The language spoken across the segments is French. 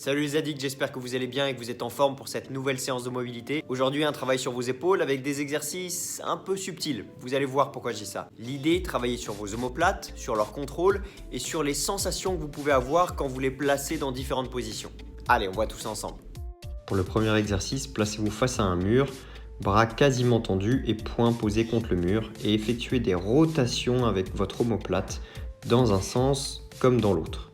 Salut les addicts, j'espère que vous allez bien et que vous êtes en forme pour cette nouvelle séance de mobilité. Aujourd'hui, un travail sur vos épaules avec des exercices un peu subtils. Vous allez voir pourquoi je dis ça. L'idée, travailler sur vos omoplates, sur leur contrôle et sur les sensations que vous pouvez avoir quand vous les placez dans différentes positions. Allez, on voit tout ça ensemble. Pour le premier exercice, placez-vous face à un mur, bras quasiment tendus et poings posés contre le mur et effectuez des rotations avec votre omoplate dans un sens comme dans l'autre.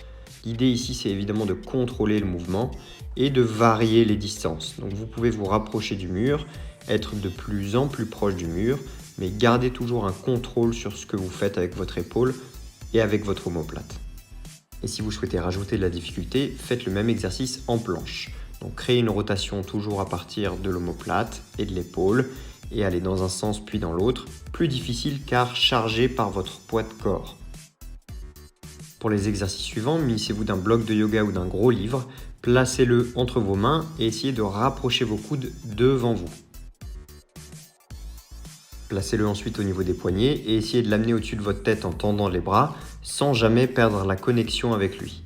L'idée ici, c'est évidemment de contrôler le mouvement et de varier les distances. Donc vous pouvez vous rapprocher du mur, être de plus en plus proche du mur, mais gardez toujours un contrôle sur ce que vous faites avec votre épaule et avec votre omoplate. Et si vous souhaitez rajouter de la difficulté, faites le même exercice en planche. Donc créez une rotation toujours à partir de l'omoplate et de l'épaule et allez dans un sens puis dans l'autre. Plus difficile car chargé par votre poids de corps. Pour les exercices suivants, munissez-vous d'un bloc de yoga ou d'un gros livre, placez-le entre vos mains et essayez de rapprocher vos coudes devant vous. Placez-le ensuite au niveau des poignets et essayez de l'amener au-dessus de votre tête en tendant les bras sans jamais perdre la connexion avec lui.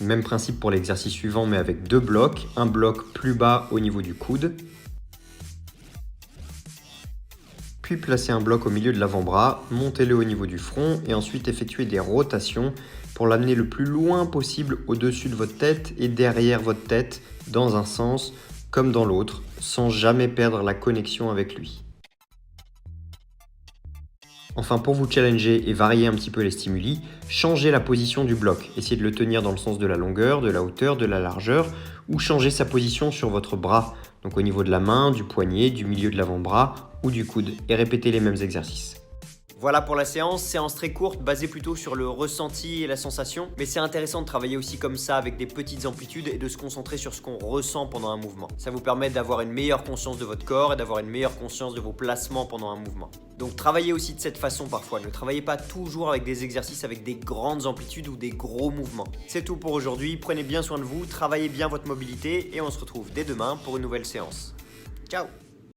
Même principe pour l'exercice suivant mais avec deux blocs, un bloc plus bas au niveau du coude. Puis placez un bloc au milieu de l'avant-bras, montez-le au niveau du front et ensuite effectuez des rotations pour l'amener le plus loin possible au-dessus de votre tête et derrière votre tête dans un sens comme dans l'autre, sans jamais perdre la connexion avec lui. Enfin, pour vous challenger et varier un petit peu les stimuli, changez la position du bloc. Essayez de le tenir dans le sens de la longueur, de la hauteur, de la largeur ou changez sa position sur votre bras, donc au niveau de la main, du poignet, du milieu de l'avant-bras ou du coude et répétez les mêmes exercices. Voilà pour la séance très courte, basée plutôt sur le ressenti et la sensation. Mais c'est intéressant de travailler aussi comme ça avec des petites amplitudes et de se concentrer sur ce qu'on ressent pendant un mouvement. Ça vous permet d'avoir une meilleure conscience de votre corps et d'avoir une meilleure conscience de vos placements pendant un mouvement. Donc travaillez aussi de cette façon parfois, ne travaillez pas toujours avec des exercices avec des grandes amplitudes ou des gros mouvements. C'est tout pour aujourd'hui, prenez bien soin de vous, travaillez bien votre mobilité et on se retrouve dès demain pour une nouvelle séance. Ciao!